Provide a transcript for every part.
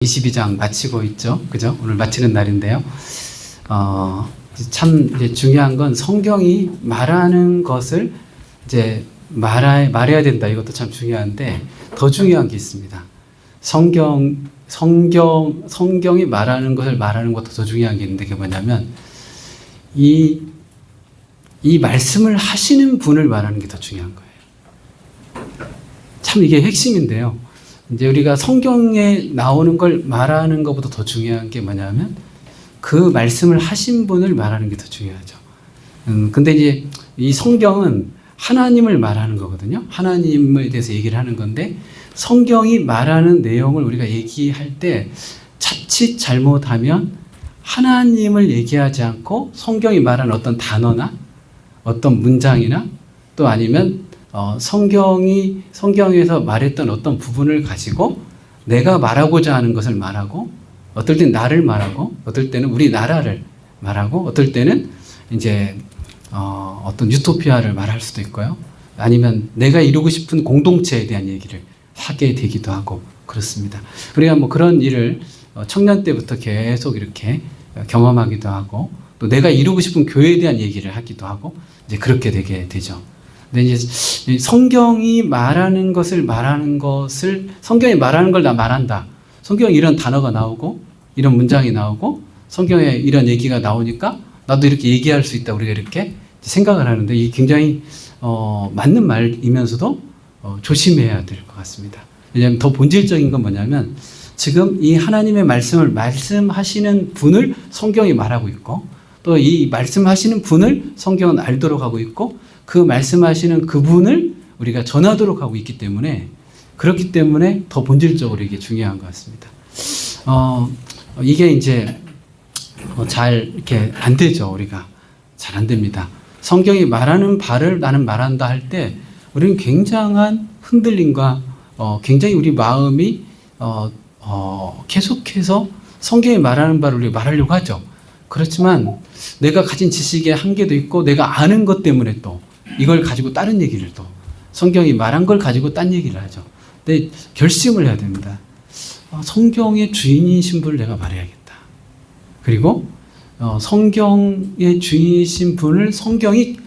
22장 마치고 있죠. 그죠? 오늘 마치는 날인데요. 참 이제 중요한 건 성경이 말하는 것을 이제 말해야 된다. 이것도 참 중요한데 더 중요한 게 있습니다. 성경이 말하는 것을 말하는 것도 더 중요한 게 있는데 그게 뭐냐면 이 말씀을 하시는 분을 말하는 게 더 중요한 거예요. 참 이게 핵심인데요. 이제 우리가 성경에 나오는 걸 말하는 것보다 더 중요한 게 뭐냐면 그 말씀을 하신 분을 말하는 게 더 중요하죠. 근데 이제 이 성경은 하나님을 말하는 거거든요. 하나님에 대해서 얘기를 하는 건데 성경이 말하는 내용을 우리가 얘기할 때 자칫 잘못하면 하나님을 얘기하지 않고 성경이 말하는 어떤 단어나 어떤 문장이나 또 아니면 성경에서 말했던 어떤 부분을 가지고 내가 말하고자 하는 것을 말하고 어떨 때는 나를 말하고 어떨 때는 우리나라를 말하고 어떨 때는 이제 어떤 유토피아를 말할 수도 있고요. 아니면 내가 이루고 싶은 공동체에 대한 얘기를 하게 되기도 하고 그렇습니다. 우리가 뭐 그런 일을 청년 때부터 계속 이렇게 경험하기도 하고 또 내가 이루고 싶은 교회에 대한 얘기를 하기도 하고 이제 그렇게 되게 되죠. 근데 이제 성경이 말하는 것을 성경이 말하는 걸 나 말한다. 성경에 이런 단어가 나오고 이런 문장이 나오고 성경에 이런 얘기가 나오니까 나도 이렇게 얘기할 수 있다. 우리가 이렇게 생각을 하는데 이게 굉장히 맞는 말이면서도 조심해야 될 것 같습니다. 왜냐하면 더 본질적인 건 뭐냐면 지금 이 하나님의 말씀을 말씀하시는 분을 성경이 말하고 있고 또 이 말씀하시는 분을 성경은 알도록 하고 있고 그 말씀하시는 그분을 우리가 전하도록 하고 있기 때문에 그렇기 때문에 더 본질적으로 이게 중요한 것 같습니다. 이게 이제 잘 이렇게 안 되죠. 우리가 잘 안 됩니다. 성경이 말하는 바를 나는 말한다 할 때 우리는 굉장한 흔들림과 굉장히 우리 마음이 계속해서 성경이 말하는 바를 우리가 말하려고 하죠. 그렇지만 내가 가진 지식의 한계도 있고 내가 아는 것 때문에 또 이걸 가지고 다른 얘기를 또 성경이 말한 걸 가지고 딴 얘기를 하죠. 근데 결심을 해야 됩니다. 성경의 주인이신 분을 내가 말해야겠다. 그리고 성경의 주인이신 분을 성경이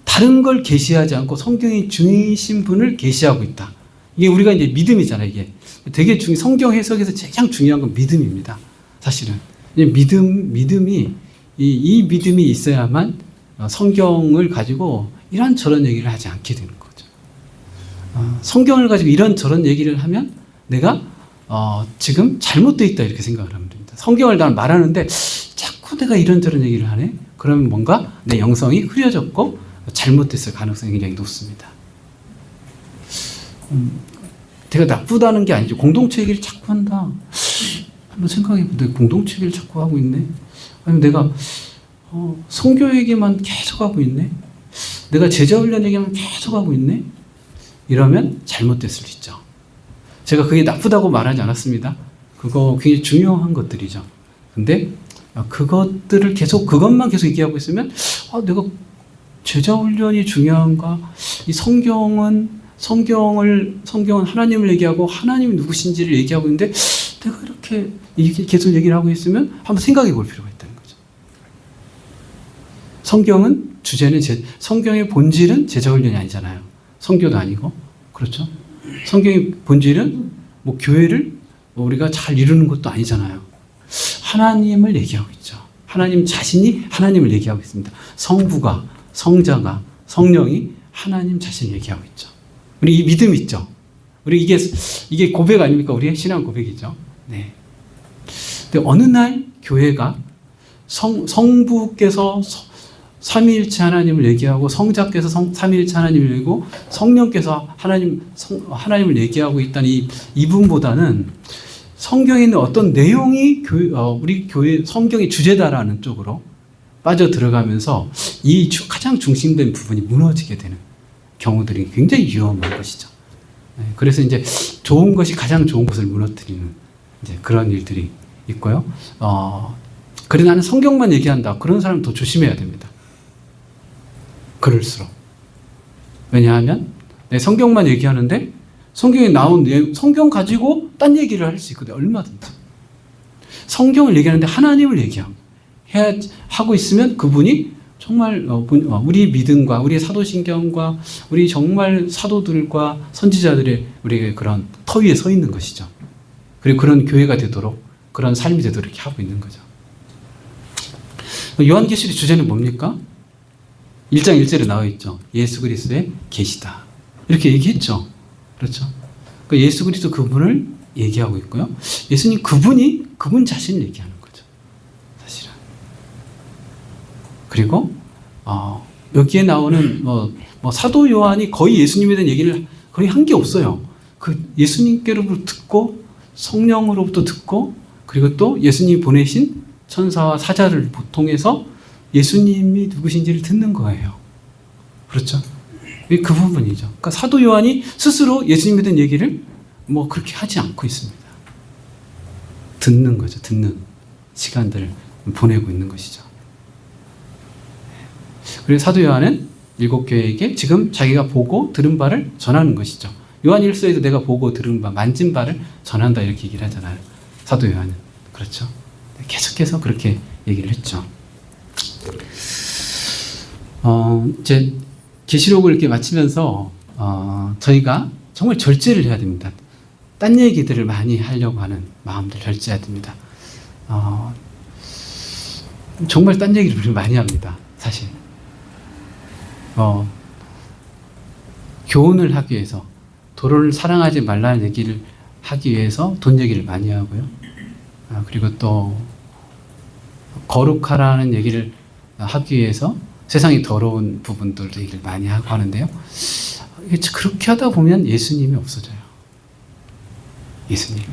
다른 걸 계시하지 않고 성경의 주인이신 분을 계시하고 있다. 이게 우리가 이제 믿음이잖아요. 이게 되게 성경 해석에서 가장 중요한 건 믿음입니다. 사실은 믿음이 이 믿음이 있어야만 성경을 가지고 이런저런 얘기를 하지 않게 되는 거죠. 성경을 가지고 이런저런 얘기를 하면 내가 지금 잘못되어 있다 이렇게 생각을 하면 됩니다. 성경을 난 말하는데 자꾸 내가 이런저런 얘기를 하네? 그러면 뭔가 내 영성이 흐려졌고 잘못됐을 가능성이 굉장히 높습니다. 내가 나쁘다는 게 아니죠. 공동체 얘기를 자꾸 한다. 한번 생각해보면 내가 공동체 얘기를 자꾸 하고 있네? 아니면 내가 성교 얘기만 계속 하고 있네? 내가 제자훈련 얘기만 계속 하고 있네? 이러면 잘못됐을 수 있죠. 제가 그게 나쁘다고 말하지 않았습니다. 그거 굉장히 중요한 것들이죠. 근데 그것들을 그것만 계속 얘기하고 있으면 내가 제자훈련이 중요한가? 이 성경은 하나님을 얘기하고 하나님이 누구신지를 얘기하고 있는데 내가 이렇게 계속 얘기를 하고 있으면 한번 생각해 볼 필요가 있다는 거죠. 성경의 본질은 제자훈련이 아니잖아요. 성교도 아니고. 그렇죠? 성경의 본질은 뭐 교회를 우리가 잘 이루는 것도 아니잖아요. 하나님을 얘기하고 있죠. 하나님 자신이 하나님을 얘기하고 있습니다. 성부가, 성자가, 성령이 하나님 자신을 얘기하고 있죠. 우리 이 믿음 있죠? 우리 이게 고백 아닙니까? 우리의 신앙 고백이죠. 네. 근데 어느 날 교회가 성부께서 삼위일체 하나님을 얘기하고 성자께서 삼위일체 하나님을 얘기하고 성령께서 하나님을 얘기하고 있다는 이분보다는 성경에 있는 어떤 내용이 우리 교회 성경의 주제다라는 쪽으로 빠져 들어가면서 가장 중심된 부분이 무너지게 되는 경우들이 굉장히 위험한 것이죠. 그래서 이제 좋은 것이 가장 좋은 것을 무너뜨리는 이제 그런 일들이 있고요. 그래 나는 성경만 얘기한다. 그런 사람은 더 조심해야 됩니다. 그럴수록. 왜냐하면 성경만 얘기하는데 성경에 나온 내용, 성경 가지고 딴 얘기를 할 수 있거든요. 얼마든지. 성경을 얘기하는데 하나님을 하고 있으면 그분이 정말 우리 믿음과 우리 사도신경과 우리 정말 사도들과 선지자들의 우리의 그런 터 위에 서 있는 것이죠. 그리고 그런 교회가 되도록 그런 삶이 되도록 이렇게 하고 있는 거죠. 요한계시록 주제는 뭡니까? 1장 1절에 나와 있죠. 예수 그리스도의 계시다. 이렇게 얘기했죠. 그렇죠. 그러니까 예수 그리스도 그분을 얘기하고 있고요. 예수님 그분 자신을 얘기하는 거죠. 사실은. 그리고 여기에 나오는 사도 요한이 거의 예수님에 대한 얘기를 거의 한 게 없어요. 그 예수님께로부터 듣고 성령으로부터 듣고 그리고 또 예수님이 보내신 천사와 사자를 통해서 예수님이 누구신지를 듣는 거예요. 그렇죠? 그 부분이죠. 그러니까 사도 요한이 스스로 예수님에 대한 얘기를 그렇게 하지 않고 있습니다. 듣는 거죠. 듣는 시간들을 보내고 있는 것이죠. 그래서 사도 요한은 7교회에게 지금 자기가 보고 들은 바를 전하는 것이죠. 요한 1서에도 내가 보고 들은 바, 만진 바를 전한다 이렇게 얘기를 하잖아요. 사도 요한은. 그렇죠. 계속해서 그렇게 얘기를 했죠. 이제 계시록을 이렇게 마치면서 저희가 정말 절제를 해야 됩니다. 딴 얘기들을 많이 하려고 하는 마음들 절제해야 됩니다. 정말 딴 얘기를 많이 합니다. 사실. 교훈을 하기 위해서 도를 사랑하지 말라는 얘기를 하기 위해서 돈 얘기를 많이 하고요. 그리고 또 거룩하라는 얘기를 하기 위해서 세상이 더러운 부분들도 얘기를 많이 하고 하는데요. 그렇게 하다 보면 예수님이 없어져요. 예수님.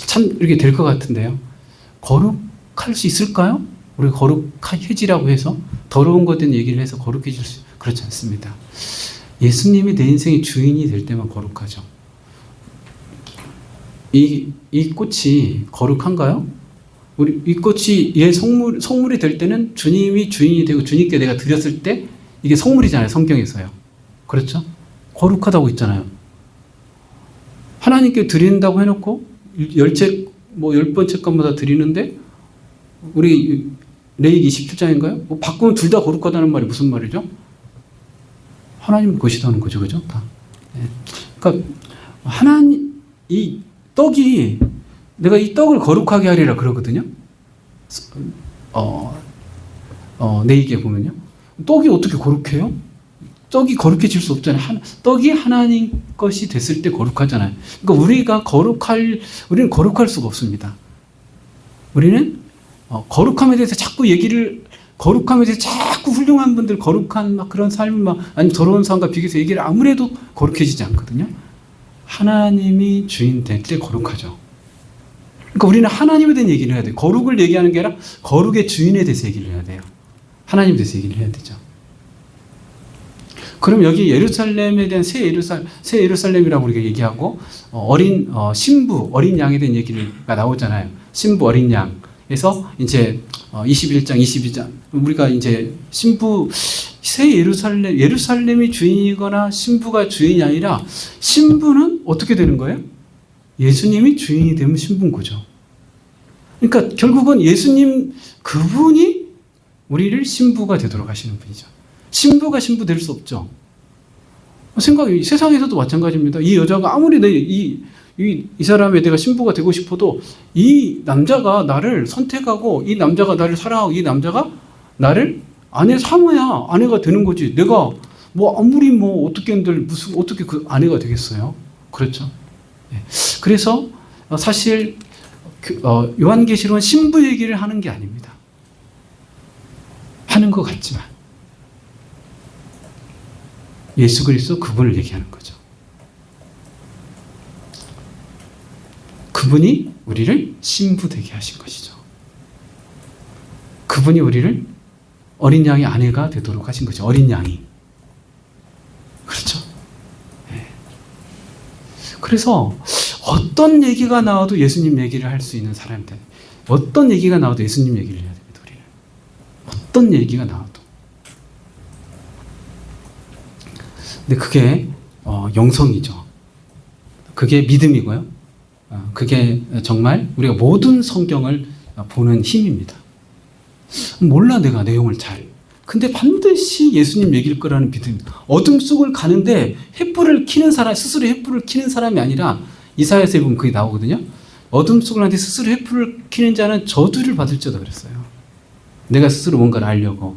참 이렇게 될 것 같은데요. 거룩할 수 있을까요? 우리가 거룩해지라고 해서 더러운 것에 대한 얘기를 해서 거룩해질 수 그렇지 않습니다. 예수님이 내 인생의 주인이 될 때만 거룩하죠. 이 꽃이 거룩한가요? 이 꽃이 얘 성물이 될 때는 주님이 주인이 되고 주님께 내가 드렸을 때 이게 성물이잖아요. 성경에서요. 그렇죠? 거룩하다고 있잖아요. 하나님께 드린다고 해놓고 10번째 것마다 드리는데 우리 레위기 27장인가요? 바꾸면 둘 다 거룩하다는 말이 무슨 말이죠? 하나님 것이다는 거죠. 그죠? 다. 네. 그러니까 이 떡이 내가 이 떡을 거룩하게 하리라 그러거든요. 레위기에 보면요. 떡이 어떻게 거룩해요? 떡이 거룩해질 수 없잖아요. 떡이 하나님 것이 됐을 때 거룩하잖아요. 그러니까 우리는 거룩할 수가 없습니다. 우리는 거룩함에 대해서 거룩함에 대해서 자꾸 훌륭한 분들 거룩한 그런 삶 아니면 더러운 삶과 비교해서 얘기를 아무래도 거룩해지지 않거든요. 하나님이 주인 될 때 거룩하죠. 그러니까 우리는 하나님에 대한 얘기를 해야 돼요. 거룩을 얘기하는 게 아니라 거룩의 주인에 대해서 얘기를 해야 돼요. 하나님에 대해서 얘기를 해야 되죠. 그럼 여기 예루살렘에 대한 새 예루살렘이라고 우리가 얘기하고 신부 어린 양에 대한 얘기가 나오잖아요. 신부 어린 양에서 이제 21장 22장 우리가 이제 신부 새 예루살렘이 주인이거나 신부가 주인이 아니라 신부는 어떻게 되는 거예요? 예수님이 주인이 되면 신부인 거죠. 그러니까 결국은 예수님 그분이 우리를 신부가 되도록 하시는 분이죠. 신부가 신부 될 수 없죠. 세상에서도 마찬가지입니다. 이 여자가 아무리 이 사람에 내가 신부가 되고 싶어도 이 남자가 나를 선택하고 이 남자가 나를 사랑하고 이 남자가 나를 아내 삼아야 아내가 되는 거지. 내가 아무리 어떻게 그 아내가 되겠어요. 그렇죠. 네. 그래서 사실 요한계시록은 신부 얘기를 하는 게 아닙니다. 하는 것 같지만 예수 그리스도 그분을 얘기하는 거죠. 그분이 우리를 신부 되게 하신 것이죠. 그분이 우리를 어린 양의 아내가 되도록 하신 거죠. 어린 양이. 그렇죠. 네. 그래서 어떤 얘기가 나와도 예수님 얘기를 할 수 있는 사람들, 어떤 얘기가 나와도 예수님 얘기를 해야 됩니다. 우리는 어떤 얘기가 나와도. 근데 그게 영성이죠. 그게 믿음이고요. 그게 정말 우리가 모든 성경을 보는 힘입니다. 몰라 내가 내용을 잘. 근데 반드시 예수님 얘기일 거라는 믿음. 어둠 속을 가는데 횃불을 켜는 사람, 스스로 횃불을 켜는 사람이 아니라 이사야서에 보면 그게 나오거든요. 어둠 속을 가는데 스스로 횃불을 켜는 자는 저주를 받을지어다 그랬어요. 내가 스스로 뭔가를 알려고.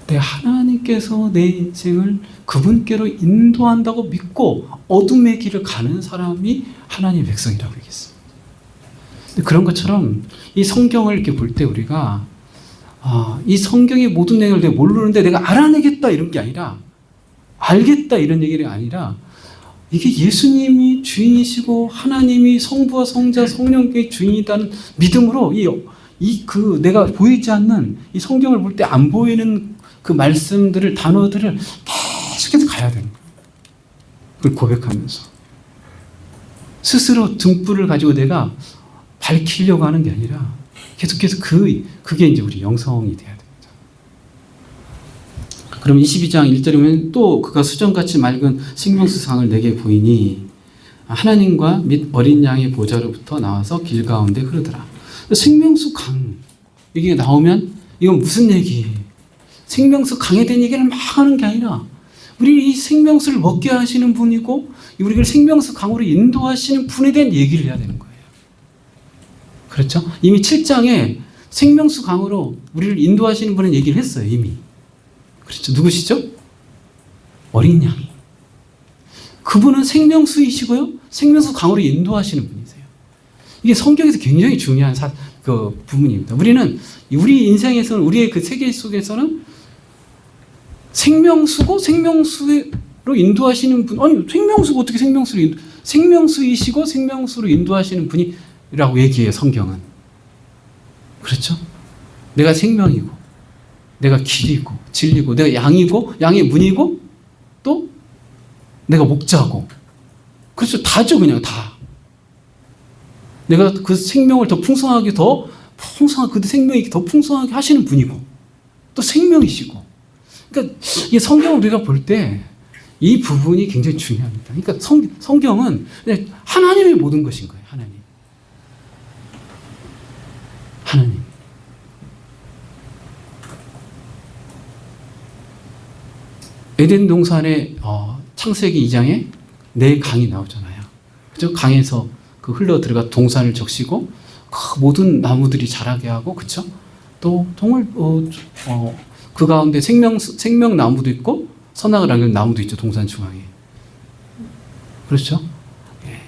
내 하나님께서 내 인생을 그분께로 인도한다고 믿고 어둠의 길을 가는 사람이 하나님의 백성이라고 얘기했습니다. 그런 것처럼 이 성경을 이렇게 볼 때 우리가 이 성경의 모든 내용을 내가 모르는데 내가 알아내겠다 이런 게 아니라 알겠다 이런 얘기가 아니라 이게 예수님이 주인이시고 하나님이 성부와 성자 성령의 주인이라는 믿음으로 내가 보이지 않는 이 성경을 볼 때 안 보이는 그 말씀들을 단어들을 계속해서 가야 되는 거예요. 그걸 고백하면서 스스로 등불을 가지고 내가 밝히려고 하는 게 아니라 계속해서 그게 이제 우리 영성이 돼야 됩니다. 그럼 22장 1절에 보면 또 그가 수정같이 맑은 생명수상을 내게 보이니 하나님과 및 어린 양의 보좌로부터 나와서 길 가운데 흐르더라. 생명수 강 이게 나오면 이건 무슨 얘기? 생명수 강에 대한 얘기를 막 하는 게 아니라 우리 이 생명수를 먹게 하시는 분이고 우리를 생명수 강으로 인도하시는 분에 대한 얘기를 해야 되는 거예요. 그렇죠? 이미 7장에 생명수 강으로 우리를 인도하시는 분은 얘기를 했어요. 이미. 그렇죠? 누구시죠? 어린 양. 그분은 생명수이시고요. 생명수 강으로 인도하시는 분이세요. 이게 성경에서 굉장히 중요한 그 부분입니다. 우리는 우리 인생에서는 우리의 그 세계 속에서는 생명수고 생명수로 인도하시는 분. 아니 생명수가 어떻게 생명수이시고 생명수로 인도하시는 분이라고 얘기해요. 성경은. 그렇죠? 내가 생명이고 내가 길이고 진리고 내가 양이고 양의 문이고 또 내가 목자고 그렇죠. 다죠. 그냥 다. 내가 그 생명을 더 풍성하게 그 생명이 더 풍성하게 하시는 분이고 또 생명이시고. 그러니까 이 성경을 우리가 볼 때 이 부분이 굉장히 중요합니다. 그러니까 성경은 하나님의 모든 것인 거예요. 하나님. 에덴 동산의 창세기 2장에 네 강이 나오잖아요. 그죠? 강에서 그 흘러 들어가 동산을 적시고 그 모든 나무들이 자라게 하고, 그렇죠? 또 정말 그 가운데 생명나무도 있고 선악을 알게 하는 나무도 있죠. 동산 중앙에. 그렇죠? 예.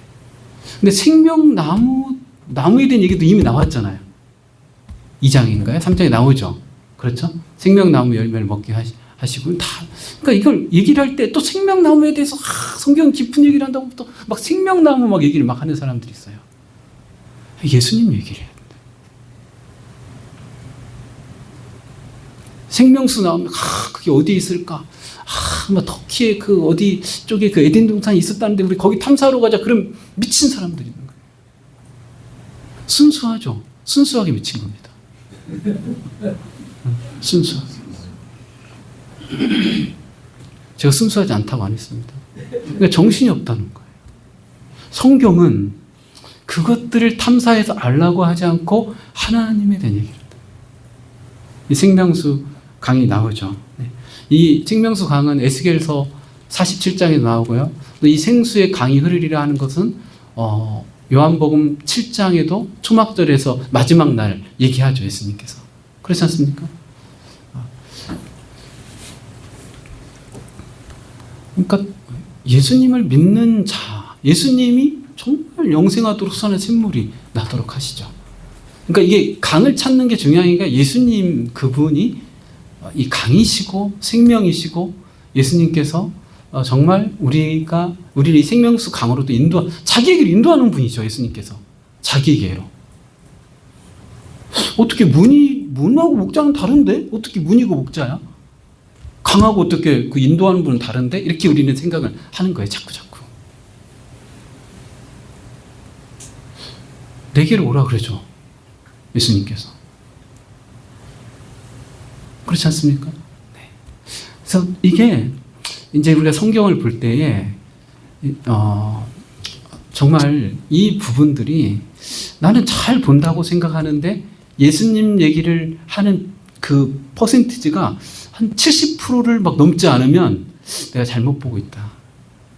근데 생명나무에 대한 얘기도 이미 나왔잖아요. 2장인가요? 3장에 나오죠. 그렇죠? 생명나무 열매를 먹게 하시고 그러니까 이걸 얘기를 할 때 또 생명나무에 대해서 성경 깊은 얘기를 한다고 또 막 생명나무 막 얘기를 막 하는 사람들이 있어요. 예수님 얘기를 해야 된다. 생명수 나오면 그게 어디에 있을까? 막 터키에 그 어디 쪽에 그 에덴 동산이 있었다는데 우리 거기 탐사하러 가자. 그럼 미친 사람들이 있는 거예요. 순수하죠. 순수하게 미친 겁니다. 순수하게. 제가 순수하지 않다고 안 했습니다. 그러니까 정신이 없다는 거예요. 성경은 그것들을 탐사해서 알라고 하지 않고 하나님에 대한 얘기를 합니다. 이 생명수 강이 나오죠. 이 생명수 강은 에스겔서 47장에 나오고요. 또 이 생수의 강이 흐르리라 하는 것은 요한복음 7장에도 초막절에서 마지막 날 얘기하죠. 예수님께서. 그렇지 않습니까? 그러니까 예수님을 믿는 자, 예수님이 정말 영생하도록 선한 샘물이 나도록 하시죠. 그러니까 이게 강을 찾는 게 중요하니까 예수님 그분이 이 강이시고 생명이시고 예수님께서 정말 우리를 이 생명수 강으로도 자기에게로 인도하는 분이죠. 예수님께서 자기에게로. 어떻게 문하고 목자는 다른데? 어떻게 문이고 목자야? 강하고 어떻게 그 인도하는 분은 다른데? 이렇게 우리는 생각을 하는 거예요. 자꾸. 내게로 오라 그러죠. 예수님께서. 그렇지 않습니까? 네. 그래서 이게 이제 우리가 성경을 볼 때에 정말 이 부분들이 나는 잘 본다고 생각하는데 예수님 얘기를 하는 그 퍼센티지가 한 70%를 막 넘지 않으면 내가 잘못 보고 있다.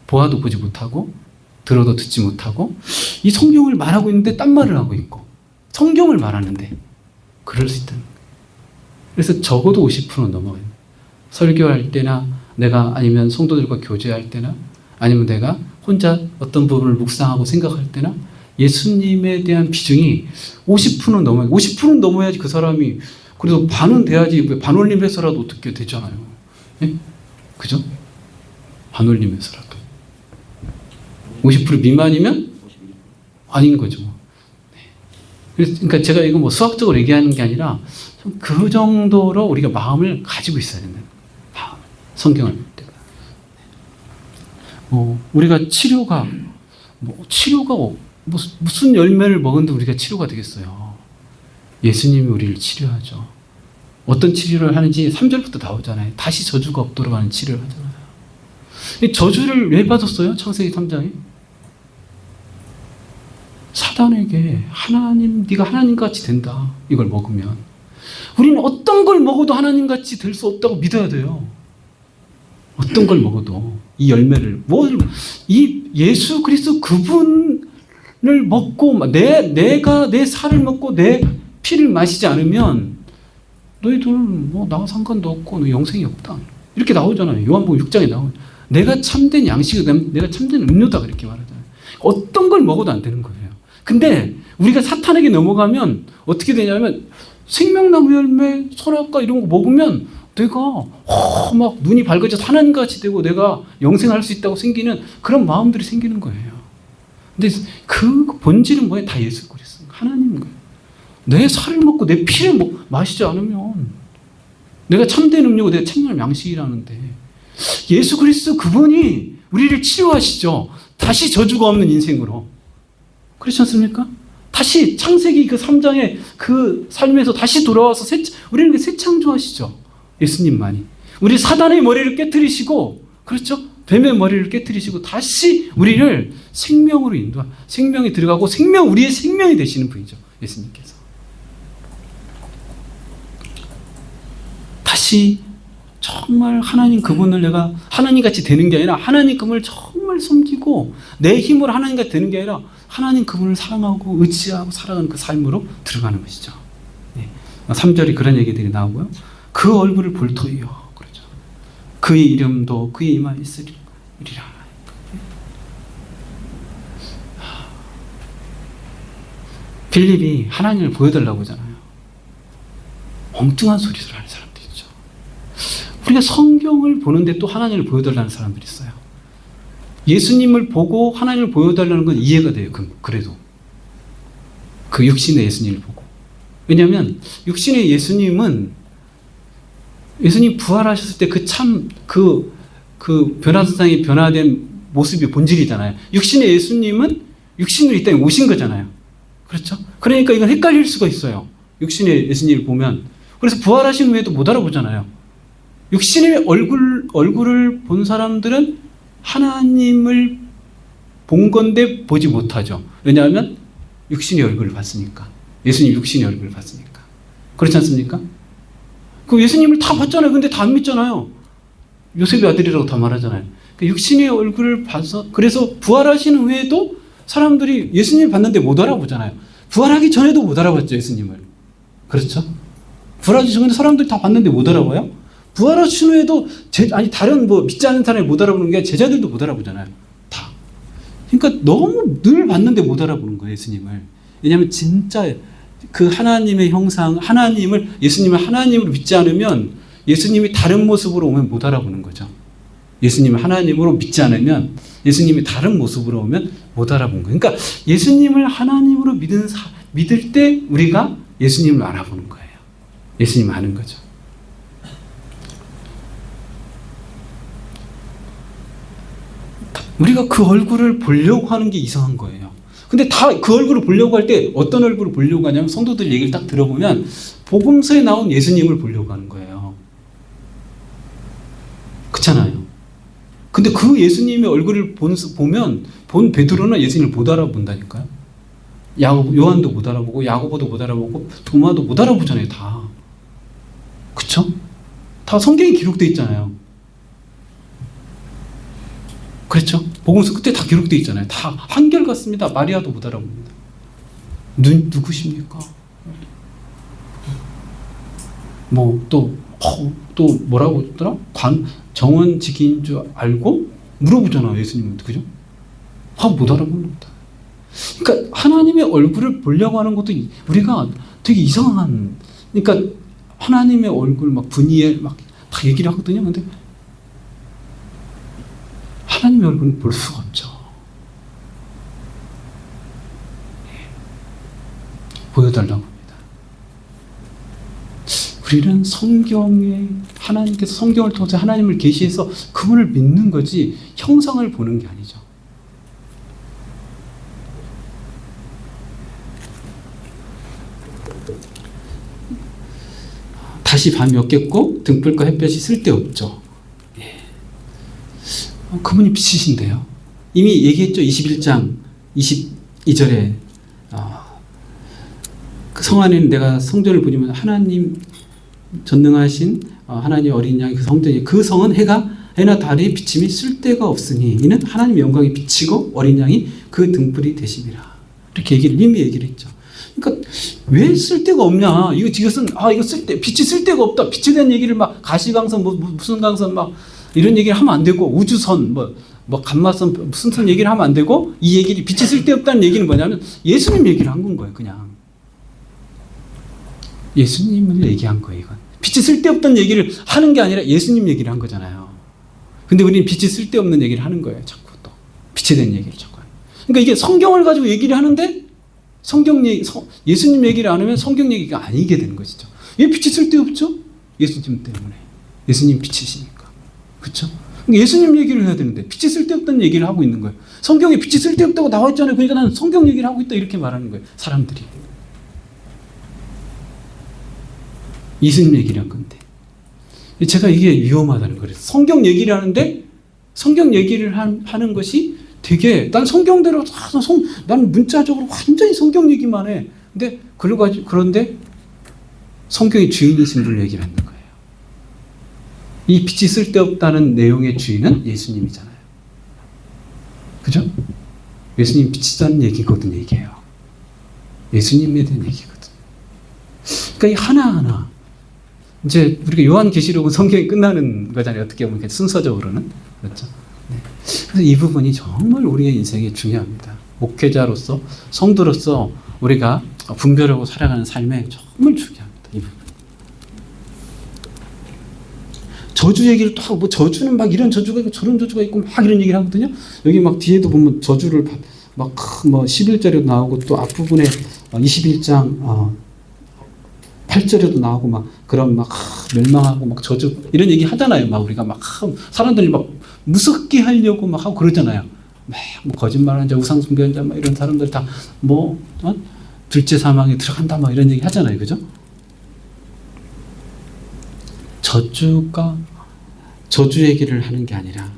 보아도 보지 못하고 들어도 듣지 못하고 이 성경을 말하고 있는데 딴 말을 하고 있고 성경을 말하는데 그럴 수 있다는 거예요. 그래서 적어도 50%는 넘어가요. 설교할 때나 내가 아니면 성도들과 교제할 때나 아니면 내가 혼자 어떤 부분을 묵상하고 생각할 때나 예수님에 대한 비중이 50%는 넘어요. 50%는 넘어야지 그 사람이 그래도 반은 돼야지 반올림해서라도 어떻게 되잖아요. 예? 그죠? 반올림해서라도 50% 미만이면 아닌 거죠. 네. 그러니까 제가 이거 뭐 수학적으로 얘기하는 게 아니라 그 정도로 우리가 마음을 가지고 있어야 된다. 마음. 성경을 볼 때가. 우리가 치료가 무슨 열매를 먹은데 우리가 치료가 되겠어요. 예수님이 우리를 치료하죠. 어떤 치료를 하는지 3절부터 나오잖아요. 다시 저주가 없도록 하는 치료를 하잖아요. 이 저주를 왜 받았어요? 창세기 3장에. 사단에게 네가 하나님같이 된다. 이걸 먹으면. 우리는 어떤 걸 먹어도 하나님같이 될 수 없다고 믿어야 돼요. 어떤 걸 먹어도 이 열매를 이 예수 그리스도 그분을 먹고 내가 내 살을 먹고 내 피를 마시지 않으면 너희들 나와 상관도 없고 너 영생이 없다. 이렇게 나오잖아요. 요한복음 6장에 나오죠. 내가 참된 양식이고 내가 참된 음료다 그렇게 말하잖아요. 어떤 걸 먹어도 안 되는 거예요. 근데 우리가 사탄에게 넘어가면 어떻게 되냐면 생명나무 열매, 선악과 이런 거 먹으면 내가 막 눈이 밝아져서 하나님같이 되고 내가 영생할 수 있다고 생기는 그런 마음들이 생기는 거예요. 근데 그 본질은 뭐예요? 다 예수 그리스도 하나님인 거예요. 내 살을 먹고 내 피를 마시지 않으면 내가 참된 음료고 내가 참된 양식이라는데 예수 그리스도 그분이 우리를 치료하시죠. 다시 저주가 없는 인생으로. 그렇지 않습니까? 다시 창세기 그 3장의 그 삶에서 다시 돌아와서 우리는 새 창조하시죠. 예수님만이. 우리 사단의 머리를 깨트리시고, 그렇죠? 뱀의 머리를 깨트리시고 다시 우리를 생명으로 생명이 들어가고 우리의 생명이 되시는 분이죠. 예수님께서. 다시 정말 하나님 그분을 내가 하나님같이 되는 게 아니라 하나님 그분을 정말 섬기고 내 힘으로 하나님같이 되는 게 아니라 하나님 그분을 사랑하고 의지하고 살아가는 그 삶으로 들어가는 것이죠. 네. 3절이 그런 얘기들이 나오고요. 그 얼굴을 볼 터이요. 그렇죠. 그의 이름도 그의 이마에 있으리라. 빌립이 하나님을 보여달라고 하잖아요. 엉뚱한 소리를 하는 사람들 있죠. 우리가 성경을 보는데 또 하나님을 보여달라는 사람들이 있어요. 예수님을 보고 하나님을 보여달라는 건 이해가 돼요. 그래도 그 육신의 예수님을 보고. 왜냐하면 육신의 예수님은 예수님 부활하셨을 때 그 변화세상이 변화된 모습이 본질이잖아요. 육신의 예수님은 육신으로 이 땅에 오신 거잖아요. 그렇죠? 그러니까 이건 헷갈릴 수가 있어요. 육신의 예수님을 보면. 그래서 부활하신 후에도 못 알아보잖아요. 육신의 얼굴을 본 사람들은 하나님을 본 건데 보지 못하죠. 왜냐하면 육신의 얼굴을 봤으니까. 예수님 육신의 얼굴을 봤으니까. 그렇지 않습니까? 그 예수님을 다 봤잖아요. 근데 다 안 믿잖아요. 요셉의 아들이라고 다 말하잖아요. 그 육신의 얼굴을 봐서 그래서 부활하신 후에도 사람들이 예수님을 봤는데 못 알아보잖아요. 부활하기 전에도 못 알아봤죠. 예수님을. 그렇죠? 부활하기 전에 사람들이 다 봤는데 못 알아봐요? 부활하신 후에도 다른 믿지 않는 사람이 못 알아보는 게 제자들도 못 알아보잖아요. 다. 그러니까 너무 늘 봤는데 못 알아보는 거예요. 예수님을. 왜냐하면 진짜 그 하나님의 형상, 예수님을 하나님으로 믿지 않으면 예수님이 다른 모습으로 오면 못 알아보는 거죠. 예수님을 하나님으로 믿지 않으면 예수님이 다른 모습으로 오면 못 알아보는 거예요. 그러니까 예수님을 하나님으로 믿을 때 우리가 예수님을 알아보는 거예요. 예수님을 아는 거죠. 우리가 그 얼굴을 보려고 하는 게 이상한 거예요. 근데 다 그 얼굴을 보려고 할 때 어떤 얼굴을 보려고 하냐면 성도들 얘기를 딱 들어보면 복음서에 나온 예수님을 보려고 하는 거예요. 그렇잖아요. 근데 그 예수님의 얼굴을 보면 본 베드로는 예수님을 못 알아본다니까요. 요한도 못 알아보고 야고보도 못 알아보고 도마도 못 알아보잖아요. 다. 그쵸? 다 성경에 기록되어 있잖아요. 그렇죠? 복음서 끝에 다 기록되어 있잖아요. 다 한결같습니다. 마리아도 못 알아봅니다. 누구십니까? 뭐 또 뭐라고 했더라? 정원직인 줄 알고 물어보잖아, 예수님한테. 그죠? 못 알아봅니다. 그러니까 하나님의 얼굴을 보려고 하는 것도 우리가 되게 이상한, 그러니까 하나님의 얼굴 막 분이엘 막 다 얘기를 하거든요. 근데 하나님의 얼굴은 볼 수가 없죠. 보여달라고 합니다. 우리는 성경에 하나님께서 성경을 통해서 하나님을 계시해서 그분을 믿는 거지 형상을 보는 게 아니죠. 다시 밤이 없겠고 등불과 햇볕이 쓸데없죠. 예. 그분이 빛이신데요. 이미 얘기했죠. 21장 22절에 그 성 안에는 내가 성전을 보지만 하나님 전능하신 하나님 어린 양이 그 성전이 그 성은 해나 달의 비침이 쓸데가 없으니 이는 하나님의 영광이 비치고 어린 양이 그 등불이 되심이라. 이렇게 이미 얘기를 했죠. 그러니까 왜 쓸데가 없냐? 이것은 이거 빛이 쓸데가 없다. 빛에 대한 얘기를 막 가시광선 무슨 광선 막 이런 얘기를 하면 안 되고 우주선 뭐 감마선 무슨 선 얘기를 하면 안 되고 이 얘기를 빛이 쓸데없다는 얘기는 뭐냐면 예수님 얘기를 한 건 거예요. 그냥 예수님을 얘기한 거예요. 이건 빛이 쓸데없다는 얘기를 하는 게 아니라 예수님 얘기를 한 거잖아요. 근데 우리는 빛이 쓸데없는 얘기를 하는 거예요. 자꾸 또 빛에 대한 얘기를 자꾸 하는. 그러니까 이게 성경을 가지고 얘기를 하는데 예수님 얘기를 안 하면 성경 얘기가 아니게 되는 것이죠. 왜 빛이 쓸데없죠? 예수님 때문에. 예수님 빛이시니까. 그렇죠? 예수님 얘기를 해야 되는데 빛이 쓸데없다는 얘기를 하고 있는 거예요. 성경에 빛이 쓸데없다고 나와 있잖아요. 그러니까 나는 성경 얘기를 하고 있다 이렇게 말하는 거예요. 사람들이. 예수님 얘기를 한 건데. 제가 이게 위험하다는 거예요. 성경 얘기를 하는데 성경 얘기를 하는 것이 되게 난 성경대로 난 문자적으로 완전히 성경 얘기만 해. 근데 그런데 성경의 주인이신 분을 얘기를 하는 거예요. 이 빛이 쓸데없다는 내용의 주인은 예수님이잖아요. 그죠? 예수님 빛이라는 얘기거든요, 이게요. 예수님에 대한 얘기거든. 그러니까 이 하나하나 이제 우리가 요한계시록은 성경이 끝나는 거잖아요. 어떻게 보면 순서적으로는. 그렇죠? 네. 그래서 이 부분이 정말 우리의 인생에 중요합니다. 목회자로서, 성도로서 우리가 분별하고 살아가는 삶에 정말 중요합니다. 이 부분. 저주 얘기를 또 하고, 뭐 저주는 막 이런 저주가 있고 저런 저주가 있고 막 이런 얘기를 하거든요. 여기 막 뒤에도 보면 저주를 막 11절에도 나오고 또 앞부분에 21장 8절에도 나오고 막 그런 막 멸망하고 막 저주 이런 얘기 하잖아요. 막 우리가 막 사람들이 막 무섭게 하려고 막 하고 그러잖아요. 막 뭐 거짓말하는 자, 우상 숭배하는 자, 막 이런 사람들 다 뭐 둘째 사망에 들어간다 막 이런 얘기 하잖아요. 그죠? 저주 얘기를 하는 게 아니라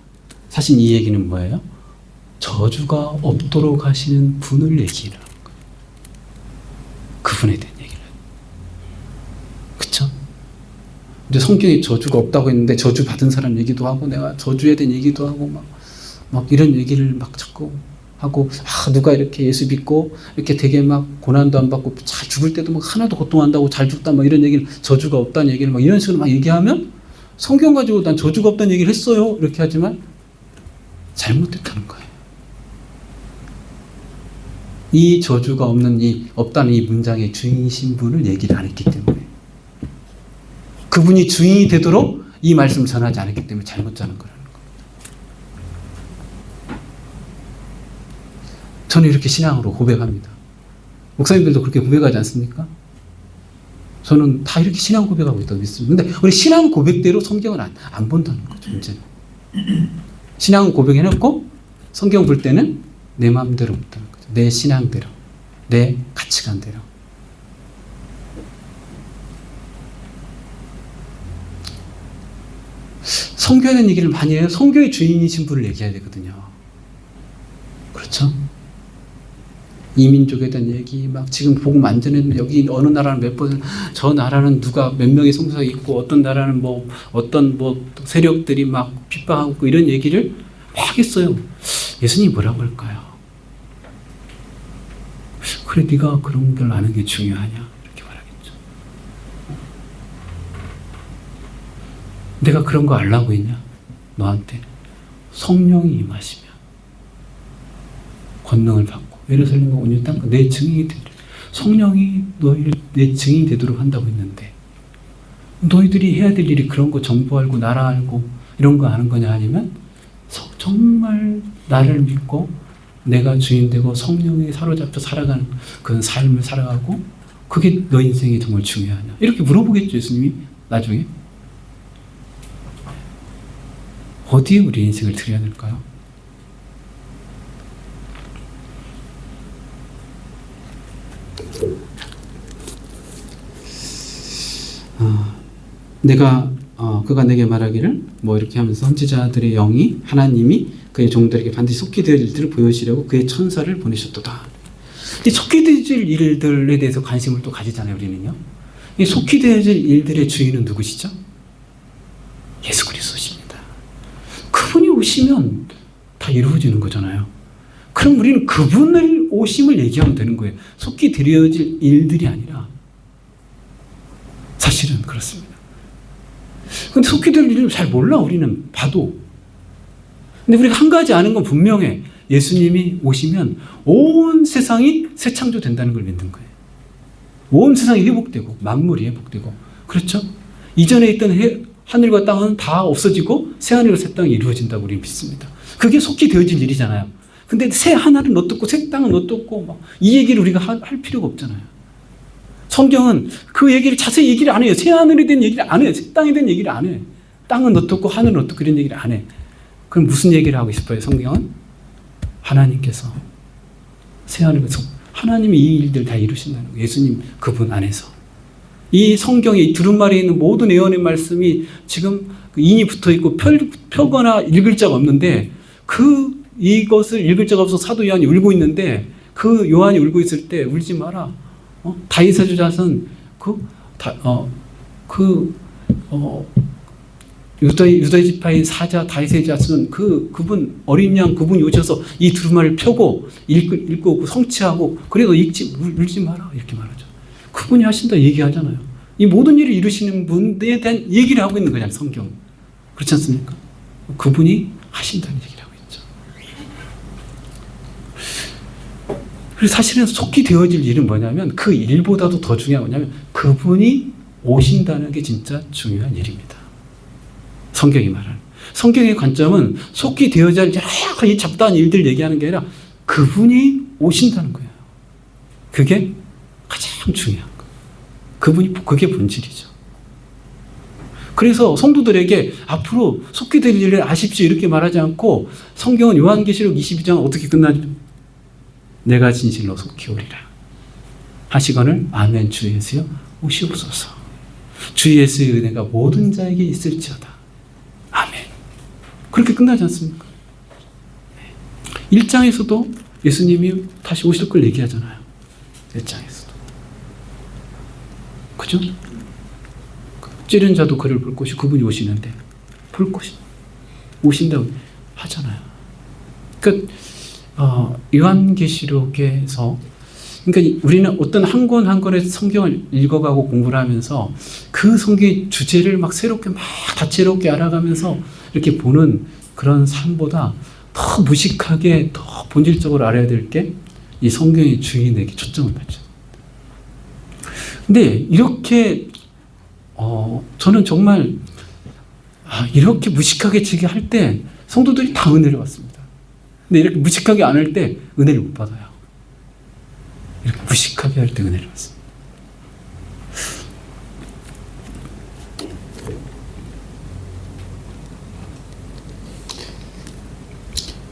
사실 이 얘기는 뭐예요? 저주가 없도록 하시는 분을 얘기를 하는 거예요. 그분에 대한 얘기를. 그쵸? 근데 성경에 저주가 없다고 했는데 저주 받은 사람 얘기도 하고 내가 저주에 대한 얘기도 하고 막 이런 얘기를 막 자꾸 하고 누가 이렇게 예수 믿고 이렇게 되게 막 고난도 안 받고 잘 죽을 때도 막 하나도 고통한다고 잘 죽다 막 이런 얘기를 저주가 없다는 얘기를 막 이런 식으로 막 얘기하면 성경 가지고 난 저주가 없다는 얘기를 했어요 이렇게 하지만 잘못됐다는 거예요. 이 저주가 없다는 이 문장의 주인이신 분을 얘기를 안 했기 때문에 그분이 주인이 되도록 이 말씀을 전하지 않았기 때문에 잘못 자는 거라는 거예요. 저는 이렇게 신앙으로 고백합니다. 목사님들도 그렇게 고백하지 않습니까? 저는 다 이렇게 신앙 고백하고 있다고 믿습니다. 근데 우리 신앙 고백대로 성경을 안 본다는 거죠, 문제는. 신앙 고백해놓고 성경 볼 때는 내 마음대로 본다는 거죠. 내 신앙대로, 내 가치관대로. 성교에 대한 얘기를 많이 해요. 성교의 주인이신 분을 얘기해야 되거든요. 그렇죠? 이민족에 대한 얘기, 막 지금 복음 안 전했는데 여기 어느 나라는 몇 번, 저 나라는 누가 몇 명의 성도가 있고 어떤 나라는 뭐 어떤 뭐 세력들이 막 핍박하고 이런 얘기를 막 했어요. 예수님이 뭐라고 할까요? 그래, 네가 그런 걸 아는 게 중요하냐? 이렇게 말하겠죠. 내가 그런 거 알라고 했냐? 너한테 성령이 임하시면 권능을 받고 예루살렘과 온 땅 내 증인이 되리라. 성령이 너희를 내 증인이 되도록 한다고 했는데 너희들이 해야 될 일이 그런 거 정보 알고 나라 알고 이런 거 아는 거냐? 아니면 정말 나를 믿고 내가 주인 되고 성령에 사로잡혀 살아가는 그런 삶을 살아가고 그게 너 인생이 정말 중요하냐? 이렇게 물어보겠죠, 예수님이 나중에. 어디에 우리 인생을 드려야 될까요? 그가 내게 말하기를 뭐 이렇게 하면서 선지자들의 영이 하나님이 그의 종들에게 반드시 속히 되어질 일들을 보여주려고 그의 천사를 보내셨도다. 이 속히 되어질 일들에 대해서 관심을 또 가지잖아요, 우리는요. 이 속히 되어질 일들의 주인은 누구시죠? 예수 그리스도십니다. 그분이 오시면 다 이루어지는 거잖아요. 그럼 우리는 그분을 오심을 얘기하면 되는 거예요. 속히 되어질 일들이 아니라. 사실은 그렇습니다. 근데 속히 될 일을 잘 몰라, 우리는 봐도. 근데 우리가 한 가지 아는 건 분명해. 예수님이 오시면 온 세상이 새 창조 된다는 걸 믿는 거예요. 온 세상이 회복되고 만물이 회복되고, 그렇죠? 이전에 있던 하늘과 땅은 다 없어지고 새 하늘과 새 땅이 이루어진다고 우리는 믿습니다. 그게 속히 되어질 일이잖아요. 근데 새 하늘은 어떻고 새 땅은 어떻고 이 얘기를 우리가 할 필요가 없잖아요. 성경은 그 얘기를 자세히 얘기를 안 해요. 새 하늘에 대한 얘기를 안 해요. 새 땅에 대한 얘기를 안 해. 땅은 어떻고 하늘은 어떻고 그런 얘기를 안 해. 그럼 무슨 얘기를 하고 싶어요, 성경은? 하나님께서 새 하늘에서 하나님이 이 일들 다 이루신다는 거예요. 예수님 그분 안에서. 이 성경에 두루마리에 있는 모든 예언의 말씀이 지금 인이 붙어 있고 펴거나 읽을 자가 없는데 이것을 읽을 자가 없어서 사도 요한이 울고 있는데 그 요한이 울고 있을 때 울지 마라. 다윗의 자손 유다의 지파의 사자 다윗의 자손 그분 어린 양 그분이 오셔서 이 두루마리를 펴고 읽고 성취하고 그래도 울지 마라 이렇게 말하죠. 그분이 하신다 얘기하잖아요. 이 모든 일을 이루시는 분에 대한 얘기를 하고 있는 거잖아요, 성경. 그렇지 않습니까? 그분이 하신다는 얘기를 하고 있죠. 그래서 사실은 속히 되어질 일은 뭐냐면 그 일보다도 더 중요한 뭐냐면 그분이 오신다는 게 진짜 중요한 일입니다. 성경이 말하는. 성경의 관점은 속히 되어질 여러 가지 잡다한 일들 얘기하는 게 아니라 그분이 오신다는 거예요. 그게 가장 중요한 거예요. 그게 본질이죠. 그래서 성도들에게 앞으로 속히 될 일을 아십시오 이렇게 말하지 않고 성경은 요한계시록 22장 어떻게 끝나죠? 내가 진실로 속히 오리라 하시거늘 아멘 주 예수여 오시옵소서. 주 예수의 은혜가 모든 자에게 있을지어다. 아멘. 그렇게 끝나지 않습니까? 1장에서도 예수님이 다시 오실 걸 얘기하잖아요. 1장에서도. 그죠? 찌른 자도 그를 볼 것이 그분이 오시는데 볼 것이 오신다고 하잖아요. 그러니까 요한계시록에서 그러니까 우리는 어떤 한 권 한 권의 성경을 읽어가고 공부를 하면서 그 성경의 주제를 막 새롭게 막 다채롭게 알아가면서 이렇게 보는 그런 삶보다 더 무식하게 더 본질적으로 알아야 될 게 이 성경의 주인에게 초점을 맞죠. 근데 이렇게 저는 정말 이렇게 무식하게 지게 때 성도들이 다 은혜를 받습니다. 근데 이렇게 무식하게 안 할 때 은혜를 못 받아요. 이렇게 무식하게 할 때 은혜를 받습니다.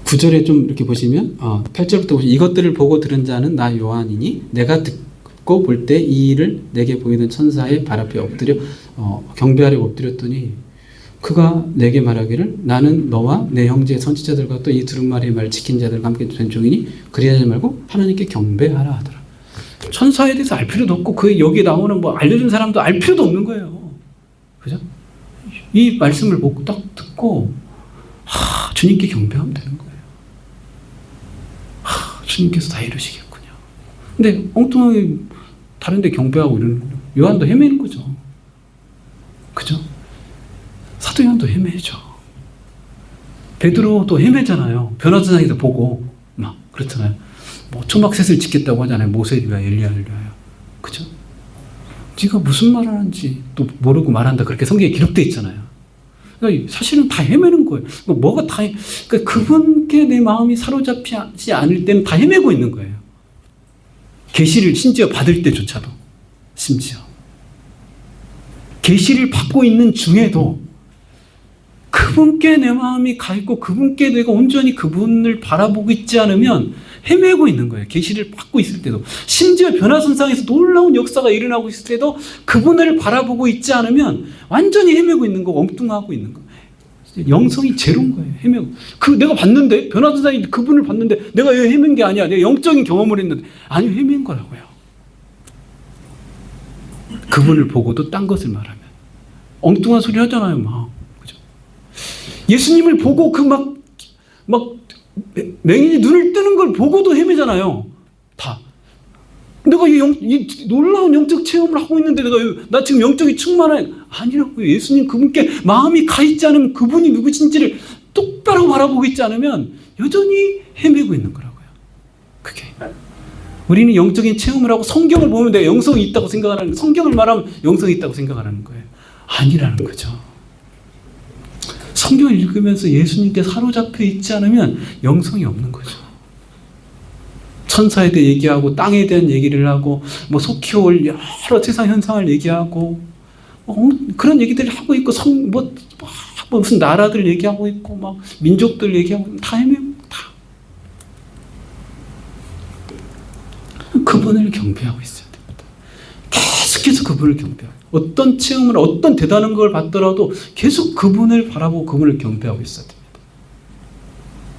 구절에 좀 이렇게 보시면 8절부터 보시면 이것들을 보고 들은 자는 나 요한이니 내가 듣고 볼 때 이 일을 내게 보이는 천사의 발 앞에 엎드려 경배하려 엎드렸더니 그가 내게 말하기를 나는 너와 내 형제 선지자들과 또 이 두루마리의 말을 지킨 자들과 함께 된 종이니 그리하지 말고 하나님께 경배하라 하더라. 천사에 대해서 알 필요도 없고 그 여기 나오는 뭐 알려준 사람도 알 필요도 없는 거예요. 그죠? 이 말씀을 보고 딱 듣고 주님께 경배하면 되는 거예요. 주님께서 다 이루시겠군요. 근데 엉뚱하게 다른 데 경배하고 이러는 거예요. 요한도 헤매는 거죠. 그죠? 사도 요한도 헤매죠. 베드로도 헤매잖아요. 변화선상에서 보고 막 그렇잖아요. 뭐 초막셋을 짓겠다고 하잖아요. 모세를 위하여 엘리야를 위하여. 그죠? 네가 무슨 말 하는지 또 모르고 말한다. 그렇게 성경에 기록되어 있잖아요. 그러니까 사실은 다 헤매는 거예요. 뭐가 다 그러니까 그분께 내 마음이 사로잡히지 않을 때는 다 헤매고 있는 거예요. 계시를 심지어 받을 때조차도 심지어 계시를 받고 있는 중에도 그분께 내 마음이 가 있고 그분께 내가 온전히 그분을 바라보고 있지 않으면 헤매고 있는 거예요. 계시를 받고 있을 때도 심지어 변화선상에서 놀라운 역사가 일어나고 있을 때도 그분을 바라보고 있지 않으면 완전히 헤매고 있는 거고 엉뚱하고 있는 거예요. 영성이 제로인 거예요. 헤매고 내가 봤는데 변화선상에 그분을 봤는데 내가 왜 헤맨 게 아니야. 내가 영적인 경험을 했는데 아니 헤맨 거라고요. 그분을 보고도 딴 것을 말하면 엉뚱한 소리 하잖아요. 막 그죠? 예수님을 보고 막 맹인이 눈을 뜨는 걸 보고도 헤매잖아요. 다. 내가 이 놀라운 영적 체험을 하고 있는데 나 지금 영적이 충만해. 아니라고요. 예수님 그분께 마음이 가 있지 않으면 그분이 누구신지를 똑바로 바라보고 있지 않으면 여전히 헤매고 있는 거라고요. 그게. 우리는 영적인 체험을 하고 성경을 보면 내가 영성이 있다고 생각하는 거예요. 성경을 말하면 영성이 있다고 생각하는 거예요. 아니라는 거죠. 성경을 읽으면서 예수님께 사로잡혀 있지 않으면 영성이 없는 거죠. 천사에 대해 얘기하고 땅에 대한 얘기를 하고 뭐 속히 올 여러 세상 현상을 얘기하고 그런 얘기들을 하고 있고 무슨 나라들 얘기하고 있고 막 민족들 얘기하고 다 헤매고 다 그분을 경배하고 있어야 됩니다. 계속해서 그분을 경배하고 어떤 체험을 어떤 대단한 걸 받더라도 계속 그분을 바라보고 그분을 경배하고 있어야 됩니다.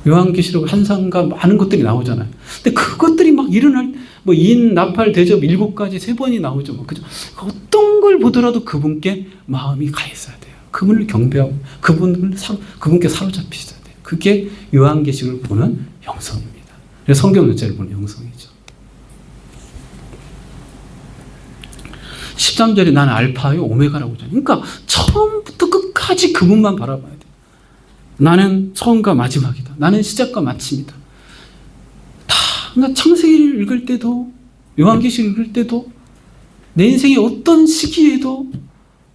요한계시록 한상과 많은 것들이 나오잖아요. 근데 그것들이 막 일어날 뭐 인, 나팔, 대접 7가지 3번이 나오죠. 뭐 그죠? 어떤 걸 보더라도 그분께 마음이 가 있어야 돼요. 그분을 경배하고 그분께 사로잡혀 있어야 돼요. 그게 요한계시록을 보는 영성입니다. 그래서 성경 전체를 보는 영성이죠. 13절에 나는 알파요 오메가라고 하잖아요. 그러니까 처음부터 끝까지 그분만 바라봐야 돼요. 나는 처음과 마지막이다. 나는 시작과 마침이다. 그러니까 창세기를 읽을 때도 요한계시를 읽을 때도 내 인생의 어떤 시기에도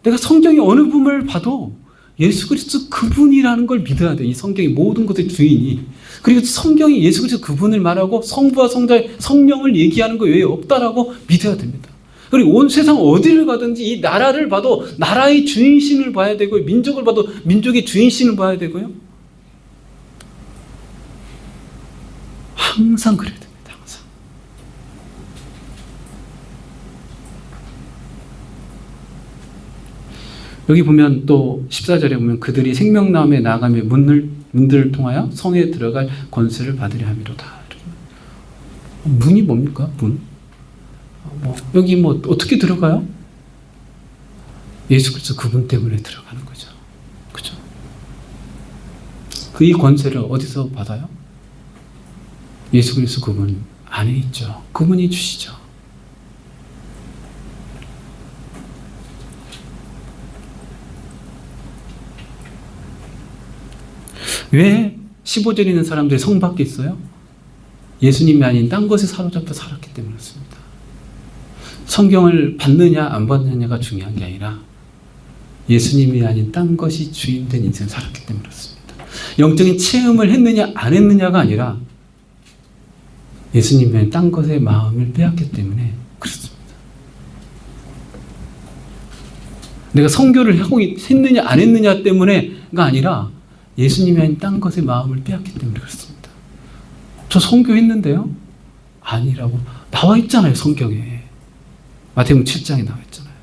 내가 성경의 어느 부분을 봐도 예수 그리스도 그분이라는 걸 믿어야 돼. 이 성경의 모든 것의 주인이. 그리고 성경이 예수 그리스도 그분을 말하고 성부와 성령을 얘기하는 거 외에 없다라고 믿어야 됩니다. 그리고 온 세상 어디를 가든지 이 나라를 봐도 나라의 주인신을 봐야 되고요. 민족을 봐도 민족의 주인신을 봐야 되고요. 항상 그래야 됩니다. 항상. 여기 보면 또 14절에 보면 그들이 생명나무에 나아가며 문들을 통하여 성에 들어갈 권세를 받으려 함이로다. 문이 뭡니까? 문. 여기 뭐 어떻게 들어가요? 예수 그리스도 그분 때문에 들어가는 거죠. 그죠? 그 이 권세를 어디서 받아요? 예수 그리스도 그분 안에 있죠. 그분이 주시죠. 왜 15절에 있는 사람들이 성 밖에 있어요? 예수님이 아닌 딴 것에 사로잡혀 살았기 때문에 그렇습니다. 성경을 받느냐 안 받느냐가 중요한 게 아니라 예수님이 아닌 딴 것이 주인된 인생을 살았기 때문에 그렇습니다. 영적인 체험을 했느냐 안 했느냐가 아니라 예수님이 아닌 딴 것에 마음을 빼앗기 때문에 그렇습니다. 내가 선교를 하고 했느냐 안 했느냐 때문에가 아니라 예수님이 아닌 딴 것에 마음을 빼앗기 때문에 그렇습니다. 저 선교했는데요? 아니라고 나와 있잖아요. 성경에. 마태복음 7장에 나와 있잖아요.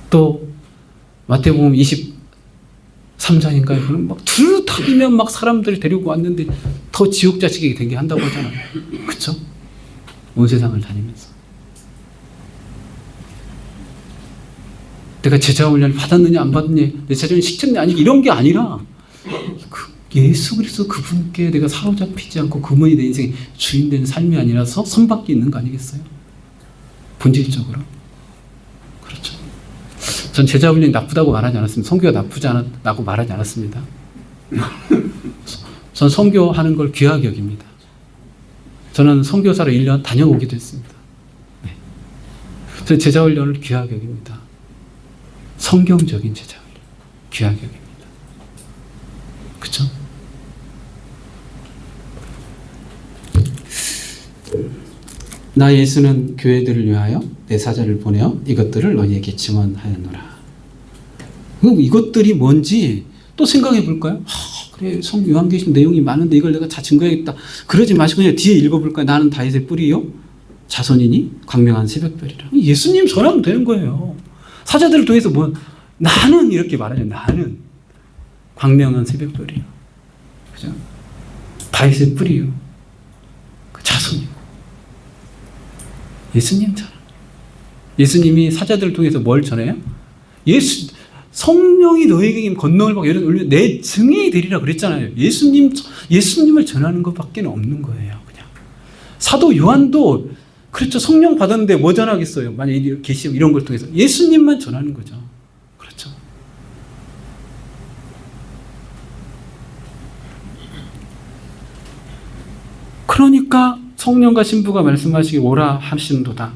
또 마태복음 3장인가요? 그럼 막 두루다니면 막 사람들이 데리고 왔는데 더 지옥 자식이 되게 한다고 하잖아요. 그쵸? 온 세상을 다니면서. 내가 제자 훈련을 받았느냐 안 받았느냐, 내 제자 훈련 시켰느냐 아니 이런 게 아니라 예수 그리스도 그분께 내가 사로잡히지 않고 그분이 내 인생의 주인 되는 삶이 아니라서 선밖에 있는 거 아니겠어요? 본질적으로. 그렇죠. 전 제자 훈련이 나쁘다고 말하지 않았습니다. 선교가 나쁘지 않다고 말하지 않았습니다. 전 선교하는 걸 귀하게 여깁니다. 저는 선교사로 1년 다녀오기도 했습니다. 네. 저는 제자 훈련을 귀하게 여깁니다. 성경적인 제자 훈련 귀하게 여깁니다. 그렇죠? 나 예수는 교회들을 위하여 내 사자를 보내어 이것들을 너희에게 증언하였노라. 그럼 이것들이 뭔지 또 생각해 볼까요? 그래, 요한계시록 내용이 많은데 이걸 내가 다 증거해야겠다. 그러지 마시고 그냥 뒤에 읽어볼까요? 나는 다윗의 뿌리요 자손이니 광명한 새벽별이라. 예수님 전하면 되는 거예요. 사자들을 통해서 뭐 나는 이렇게 말하죠. 나는 광명한 새벽별이요. 그죠? 다윗의 뿌리요 그 자손이요. 예수님 전하. 예수님이 사자들을 통해서 뭘 전해요? 성령이 너에게 권능을 받고 이런 내 증인이 되리라 그랬잖아요. 예수님을 전하는 것밖에 없는 거예요. 그냥 사도 요한도 그렇죠. 성령 받았는데 뭐 전하겠어요? 만약에 계시 이런 걸 통해서 예수님만 전하는 거죠. 그렇죠. 그러니까 성령과 신부가 말씀하시기 오라 하시는도다.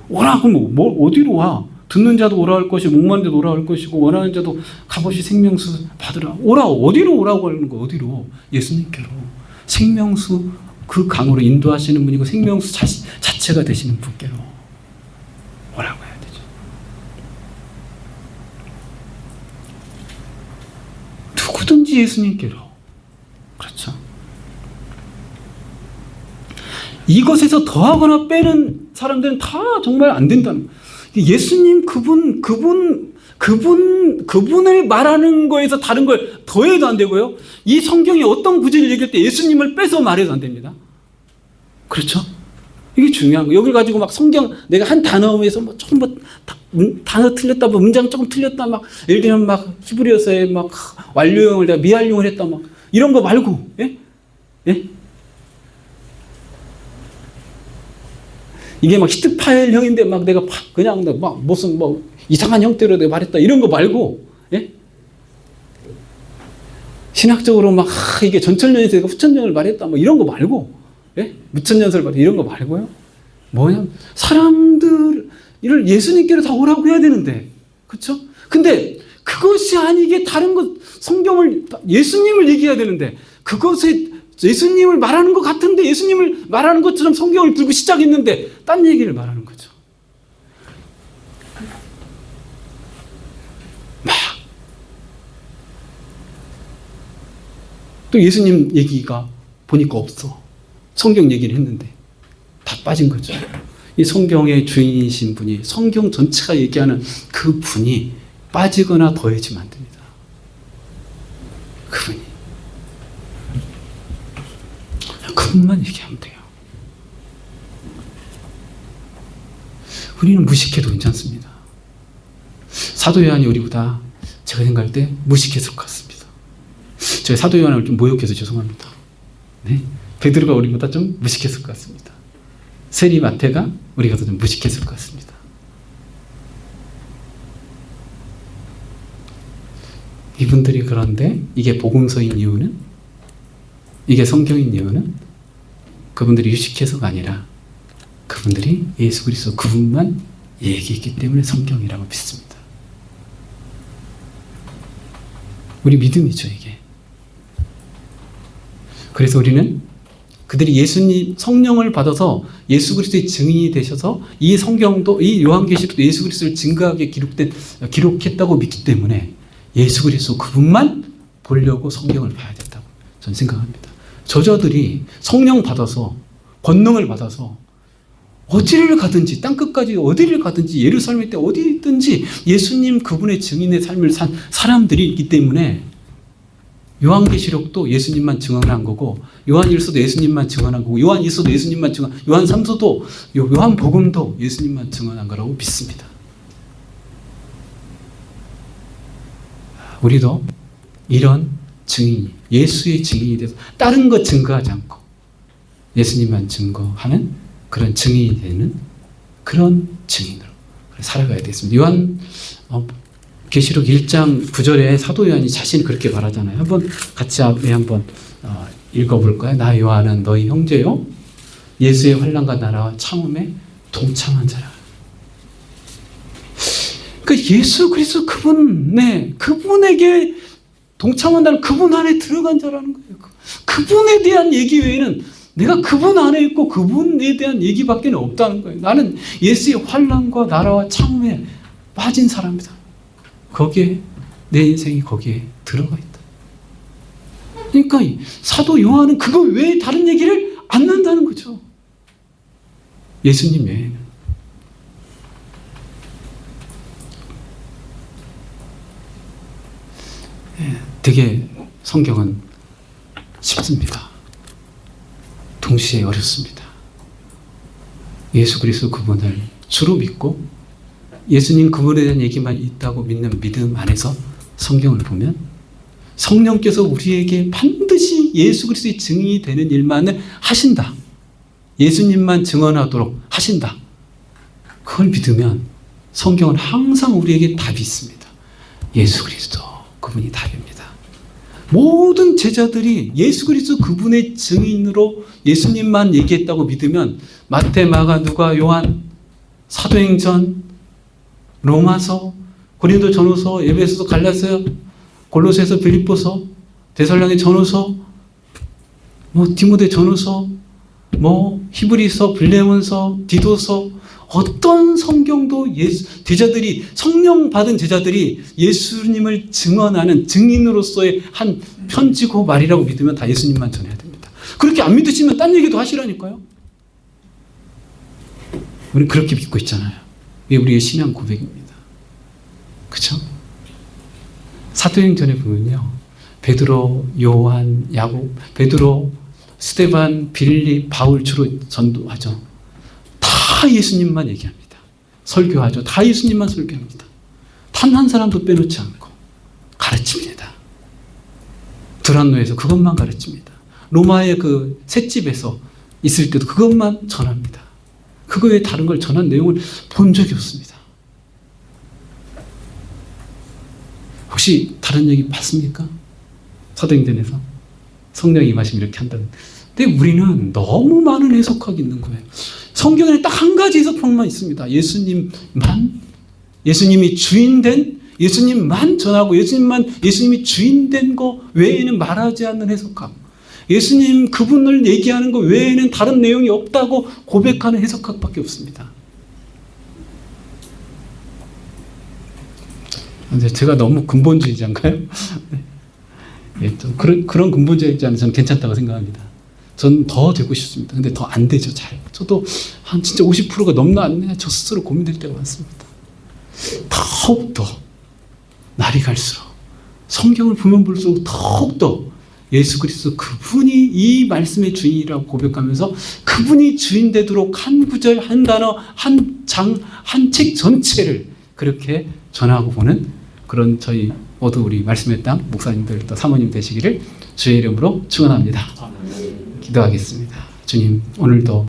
오라 그럼 어디로 와? 듣는 자도 오라 할 것이고 목마른 자도 오라 할 것이고 원하는 자도 값없이 생명수 받으라. 오라 어디로 오라고 하는 거 어디로? 예수님께로. 생명수 그 강으로 인도하시는 분이고 생명수 자체가 되시는 분께로 오라고 해야 되죠. 누구든지 예수님께로. 그렇죠. 이것에서 더하거나 빼는 사람들은 다 정말 안 된다는 거예요. 예수님 그분을 말하는 거에서 다른 걸 더해도 안 되고요. 이 성경이 어떤 구절을 얘기할 때 예수님을 빼서 말해도 안 됩니다. 그렇죠? 이게 중요한 거예요. 여기 가지고 막 성경 내가 한 단어에서 뭐 조금 단어 틀렸다, 뭐 문장 조금 틀렸다, 막 예를 들면 막 히브리어서에 막 완료형을 내가 미완료를 했다, 막 이런 거 말고, 예? 예? 이게 막 히트 파일형인데 막 내가 그냥 막 무슨 뭐 이상한 형태로 내가 말했다 이런 거 말고, 예? 신학적으로 막 이게 전천년에서 내가 후천년을 말했다 뭐 이런 거 말고, 예? 무천년설 말했다 이런 거 말고요. 뭐냐? 사람들을 예수님께로 다 오라고 해야 되는데, 그렇죠? 근데 그것이 아니게 다른 것 성경을 예수님을 얘기해야 되는데 그것에 예수님을 말하는 것 같은데 예수님을 말하는 것처럼 성경을 들고 시작했는데 딴 얘기를 말하는 거죠. 막 또 예수님 얘기가 보니까 없어. 성경 얘기를 했는데 다 빠진 거죠. 이 성경의 주인이신 분이 성경 전체가 얘기하는 그 분이 빠지거나 더해지면 안 됩니다. 그분만 얘기하면 돼요. 우리는 무식해도 괜찮습니다. 사도 요한이 우리보다 제가 생각할 때 무식했을 것 같습니다. 제가 사도 요한을 좀 모욕해서 죄송합니다. 네? 베드로가 우리보다 좀 무식했을 것 같습니다. 세리 마태가 우리가 더 좀 무식했을 것 같습니다. 이분들이 그런데 이게 복음서인 이유는, 이게 성경인 이유는 그분들이 유식해서가 아니라 그분들이 예수 그리스도 그분만 얘기했기 때문에 성경이라고 믿습니다. 우리 믿음이죠, 이게. 그래서 우리는 그들이 예수님 성령을 받아서 예수 그리스도의 증인이 되셔서 이 성경도 이 요한계시록도 예수 그리스도를 증거하게 기록했다고 믿기 때문에 예수 그리스도 그분만 보려고 성경을 봐야 된다고 저는 생각합니다. 저자들이 성령 받아서 권능을 받아서 어디를 가든지 땅끝까지 어디를 가든지 예루살렘 때 어디 있든지 예수님 그분의 증인의 삶을 산 사람들이 있기 때문에 요한계시록도 예수님만 증언한 거고 요한일서도 예수님만 증언한 거고 요한일서도 예수님만 증언 요한삼서도 요한복음도 예수님만 증언한 거라고 믿습니다. 우리도 이런 증인이 예수의 증인이 돼서 다른 거 증거하지 않고 예수님만 증거하는 그런 증인이 되는 그런 증인으로 살아가야 되겠습니다. 요한 계시록 1장 9절에 사도 요한이 자신이 그렇게 말하잖아요. 한번 같이 앞에 한번 읽어볼까요? 나 요한은 너희 형제요 예수의 환난과 나라와 참음에 동참한 자라. 그러니까 예수 그리스도 그분에게 동참한다는 그분 안에 들어간 자라는 거예요. 그분에 대한 얘기 외에는 내가 그분 안에 있고 그분에 대한 얘기밖에 없다는 거예요. 나는 예수의 환난과 나라와 참음에 빠진 사람이다. 거기에 내 인생이 거기에 들어가 있다. 그러니까 사도 요한은 그거 외에 다른 얘기를 안 한다는 거죠. 예수님 외에는. 되게 성경은 쉽습니다. 동시에 어렵습니다. 예수 그리스도 그분을 주로 믿고 예수님 그분에 대한 얘기만 있다고 믿는 믿음 안에서 성경을 보면 성령께서 우리에게 반드시 예수 그리스도의 증인이 되는 일만을 하신다. 예수님만 증언하도록 하신다. 그걸 믿으면 성경은 항상 우리에게 답이 있습니다. 예수 그리스도 그분이 답입니다. 모든 제자들이 예수 그리스도 그분의 증인으로 예수님만 얘기했다고 믿으면 마태, 마가, 누가, 요한, 사도행전, 로마서, 고린도 전후서, 에베소서, 갈라디아, 골로새서, 빌립보서, 데살로니가 전후서, 디모데 전후서, 히브리서, 빌레몬서, 디도서 어떤 성경도 제자들이 성령 받은 제자들이 예수님을 증언하는 증인으로서의 한 편지고 말이라고 믿으면 다 예수님만 전해야 됩니다. 그렇게 안 믿으시면 딴 얘기도 하시라니까요. 우리는 그렇게 믿고 있잖아요. 이게 우리의 신앙 고백입니다. 그렇죠? 사도행전에 보면요. 베드로, 요한, 야곱, 베드로, 스데반, 빌립, 바울 주로 전도하죠. 다 예수님만 얘기합니다. 설교하죠. 다 예수님만 설교합니다. 단 한 사람도 빼놓지 않고 가르칩니다. 두란노에서 그것만 가르칩니다. 로마의 그 셋집에서 있을 때도 그것만 전합니다. 그거 외에 다른 걸 전한 내용을 본 적이 없습니다. 혹시 다른 얘기 봤습니까? 사도행전에서 성령이 임하시면 이렇게 한다는. 근데 우리는 너무 많은 해석학이 있는 거예요. 성경에는 딱 한 가지 해석법만 있습니다. 예수님이 주인된, 예수님만 전하고 예수님이 주인된 거 외에는 말하지 않는 해석학. 예수님 그분을 얘기하는 거 외에는 다른 내용이 없다고 고백하는 해석학밖에 없습니다. 제가 너무 근본주의자인가요? 네. 좀 그런 근본주의자는 저는 괜찮다고 생각합니다. 저는 더 되고 싶습니다. 근데 더 안 되죠, 잘. 저도 한 진짜 50%가 넘나 안 되냐, 저 스스로 고민될 때가 많습니다. 더욱더 날이 갈수록 성경을 보면 볼수록 더욱더 예수 그리스도 그분이 이 말씀의 주인이라고 고백하면서 그분이 주인 되도록 한 구절, 한 단어, 한 장, 한 책 전체를 그렇게 전하고 보는 그런 저희 모두 우리 말씀의 땅 목사님들 또 사모님 되시기를 주의 이름으로 축원합니다. 기도하겠습니다. 주님, 오늘도